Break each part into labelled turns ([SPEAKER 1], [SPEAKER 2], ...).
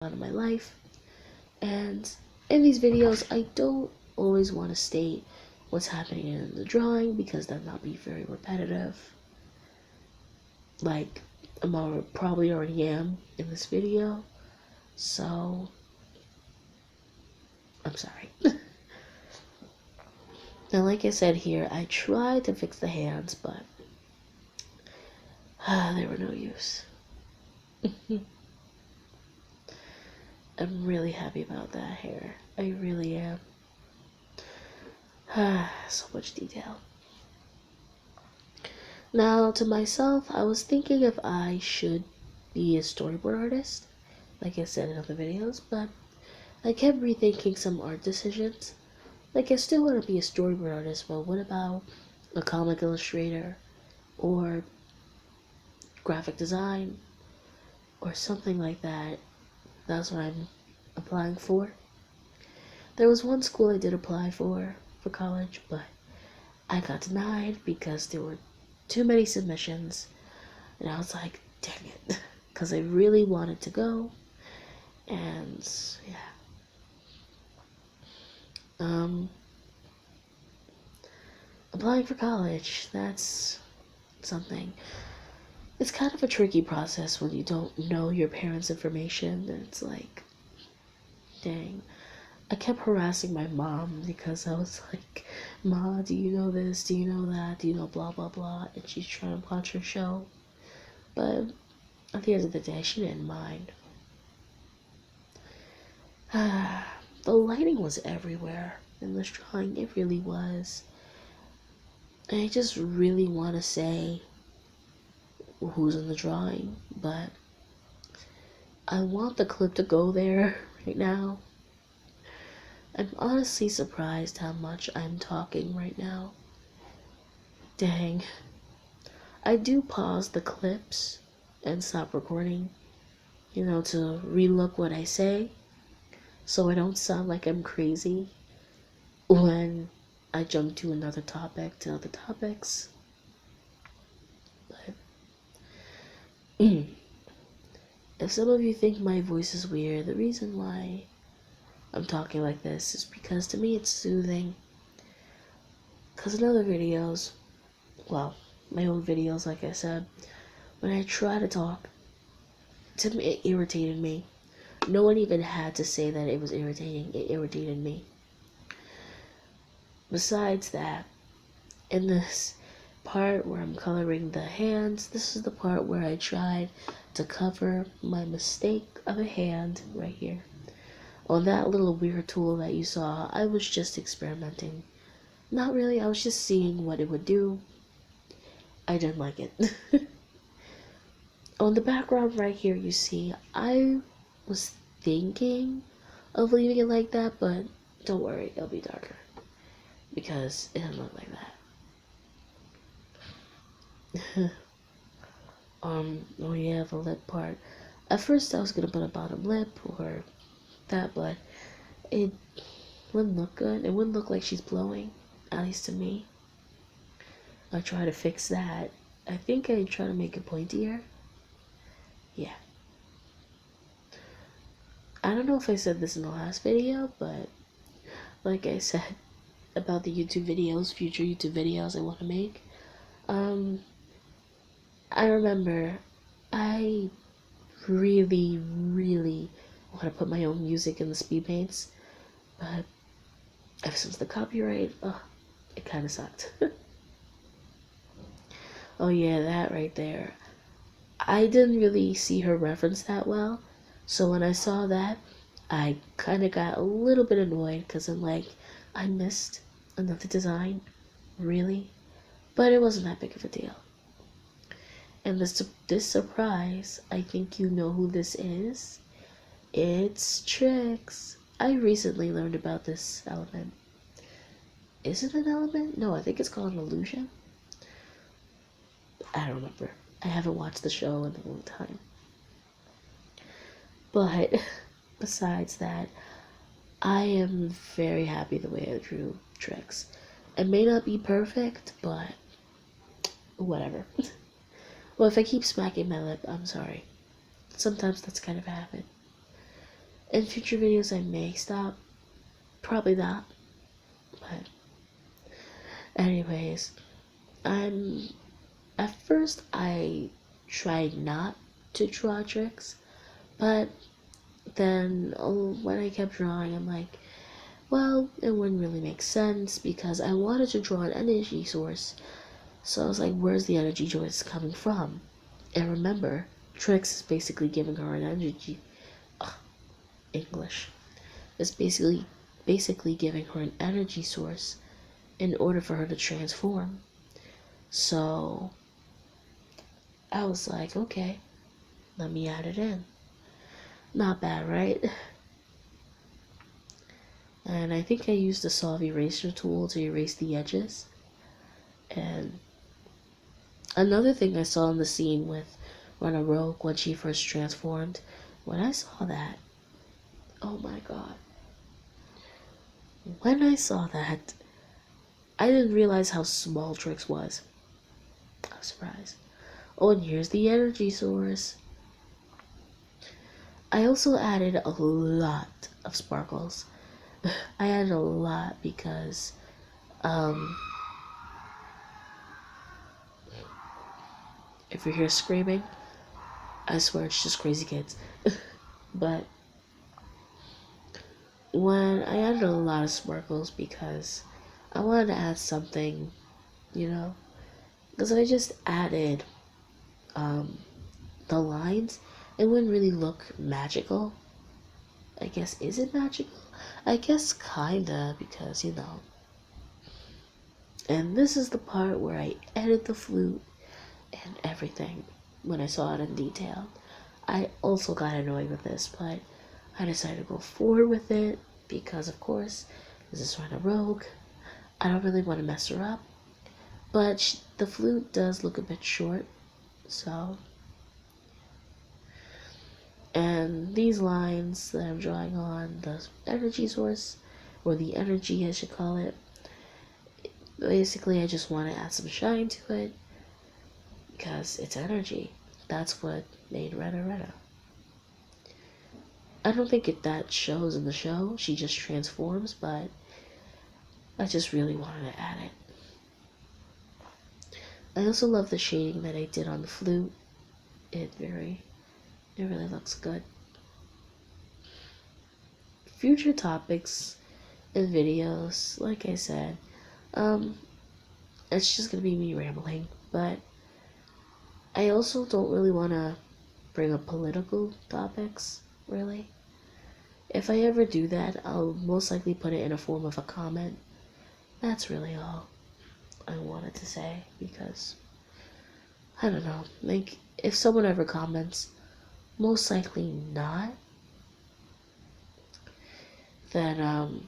[SPEAKER 1] out of my life. And in these videos, I don't always want to state what's happening in the drawing because that might be very repetitive. Like, probably already am in this video. So, I'm sorry. Now, like I said here, I tried to fix the hands, but they were no use. I'm really happy about that hair. I really am. So much detail. Now, to myself, I was thinking if I should be a storyboard artist, like I said in other videos, but I kept rethinking some art decisions. Like, I still want to be a storyboard artist, but what about a comic illustrator, or graphic design, or something like that? That's what I'm applying for. There was one school I did apply for college, but I got denied because there were too many submissions, and I was like, dang it, because I really wanted to go, and yeah. Applying for college, that's something. It's kind of a tricky process when you don't know your parents' information, and it's like, dang. I kept harassing my mom because I was like, Ma, do you know this? Do you know that? Do you know blah, blah, blah? And she's trying to watch her show. But at the end of the day, she didn't mind. The lighting was everywhere in this drawing. It really was. And I just really want to say who's in the drawing, but I want the clip to go there right now. I'm honestly surprised how much I'm talking right now. Dang. I do pause the clips and stop recording, to relook what I say, so I don't sound like I'm crazy when I jump to other topics. But if some of you think my voice is weird, the reason why I'm talking like this is because to me it's soothing. Because in other videos, well, my old videos, like I said, when I try to talk, to me it irritated me. No one even had to say that it was irritating. It irritated me. Besides that, in this part where I'm coloring the hands, this is the part where I tried to cover my mistake of a hand right here. On that little weird tool that you saw, I was just experimenting. Not really, I was just seeing what it would do. I didn't like it. On the background right here, you see, I was thinking of leaving it like that, but don't worry, it'll be darker. Because it doesn't look like that. Oh yeah, the lip part. At first I was gonna put a bottom lip or that, but it wouldn't look good. It wouldn't look like she's blowing, at least to me. I try to fix that. I think I try to make it pointier. Yeah. I don't know if I said this in the last video, but like I said about the YouTube videos, future YouTube videos I want to make, I remember I really want to put my own music in the speed paints, but ever since the copyright, it kind of sucked. Oh yeah, that right there. I didn't really see her reference that well, so when I saw that, I kind of got a little bit annoyed because I'm like, I missed another design, really? But it wasn't that big of a deal. And this surprise, I think you know who this is. It's tricks. I recently learned about this element. Is it an element? No, I think it's called an illusion. I don't remember. I haven't watched the show in a long time. But besides that, I am very happy the way I drew tricks. It may not be perfect, but whatever. Well, if I keep smacking my lip, I'm sorry. Sometimes that's kind of a habit. In future videos I may stop. Probably not. But anyways, at first I tried not to draw tricks, but then when I kept drawing, I'm like, well, it wouldn't really make sense because I wanted to draw an energy source. So I was like, where's the energy source coming from? And remember, Trix is basically giving her an energy. English. It's basically giving her an energy source in order for her to transform. So I was like, okay, let me add it in. Not bad, right? And I think I used the soft eraser tool to erase the edges. And another thing I saw in the scene with Rena Rogue when she first transformed, when I saw that, oh my god. When I saw that, I didn't realize how small Trix was. I was surprised. Oh, and here's the energy source. I also added a lot of sparkles. I added a lot because, if you hear screaming, I swear it's just crazy kids. But when I added a lot of sparkles because I wanted to add something, you know, because if I just added the lines, it wouldn't really look magical. I guess, is it magical? I guess kinda, because, you know. And this is the part where I edit the flute and everything when I saw it in detail. I also got annoyed with this, but I decided to go forward with it because, of course, this is Rena Rogue. I don't really want to mess her up, but the flute does look a bit short, so. And these lines that I'm drawing on the energy source, or the energy I should call it, basically I just want to add some shine to it because it's energy. That's what made Rena. I don't think that shows in the show. She just transforms, but I just really wanted to add it. I also love the shading that I did on the flute. It really looks good. Future topics and videos, like I said, it's just gonna be me rambling, but I also don't really want to bring up political topics, really. If I ever do that, I'll most likely put it in a form of a comment. That's really all I wanted to say, because, I don't know, like, if someone ever comments, most likely not, then,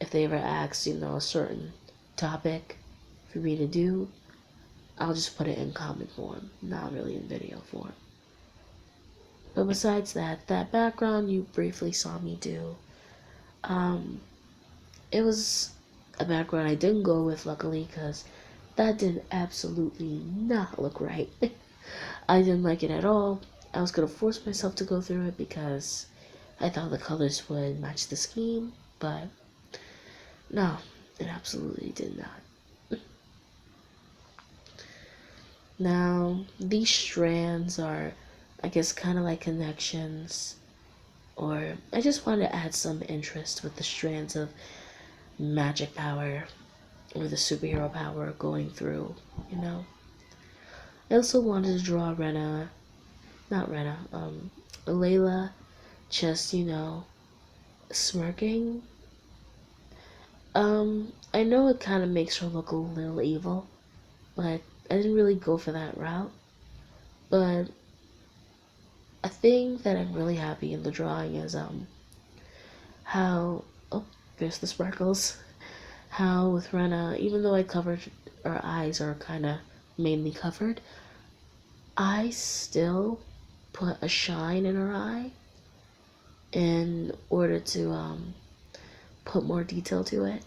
[SPEAKER 1] if they ever ask, you know, a certain topic for me to do, I'll just put it in comment form, not really in video form. But besides that background you briefly saw me do, it was a background I didn't go with, luckily, because that did absolutely not look right. I didn't like it at all. I was gonna force myself to go through it because I thought the colors would match the scheme, but no, it absolutely did not. Now, these strands are, I guess, kind of like connections, or I just wanted to add some interest with the strands of magic power or the superhero power going through, you know. I also wanted to draw Layla, just, you know, smirking. I know it kind of makes her look a little evil, but I didn't really go for that route. But a thing that I'm really happy in the drawing is how, oh, there's the sparkles, how with Rena, even though I covered, her eyes are kind of mainly covered, I still put a shine in her eye in order to put more detail to it,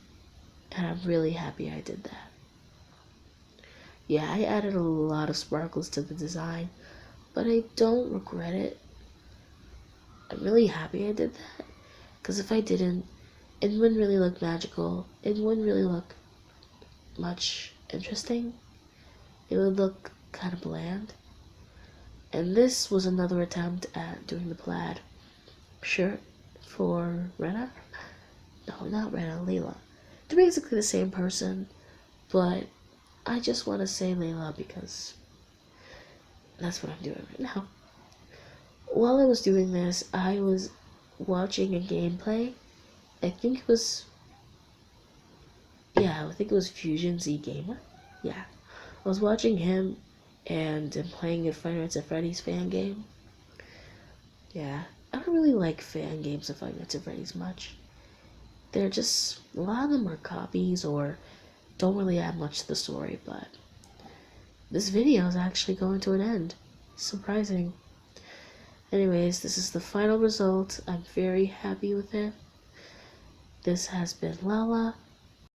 [SPEAKER 1] and I'm really happy I did that. Yeah, I added a lot of sparkles to the design, but I don't regret it. I'm really happy I did that, Because if I didn't, it wouldn't really look magical. It wouldn't really look much interesting. It would look kind of bland. And this was another attempt at doing the plaid shirt for Rena. No, not Rena, Layla. They're basically the same person, but I just want to say Layla because that's what I'm doing right now. While I was doing this, I was watching a gameplay. I think it was Fusion Z Gamer. Yeah. I was watching him and playing a Five Nights at Freddy's fan game. Yeah. I don't really like fan games of Five Nights at Freddy's much. They're just, a lot of them are copies or don't really add much to the story, but this video is actually going to an end. Surprising. Anyways, this is the final result. I'm very happy with it. This has been Lala,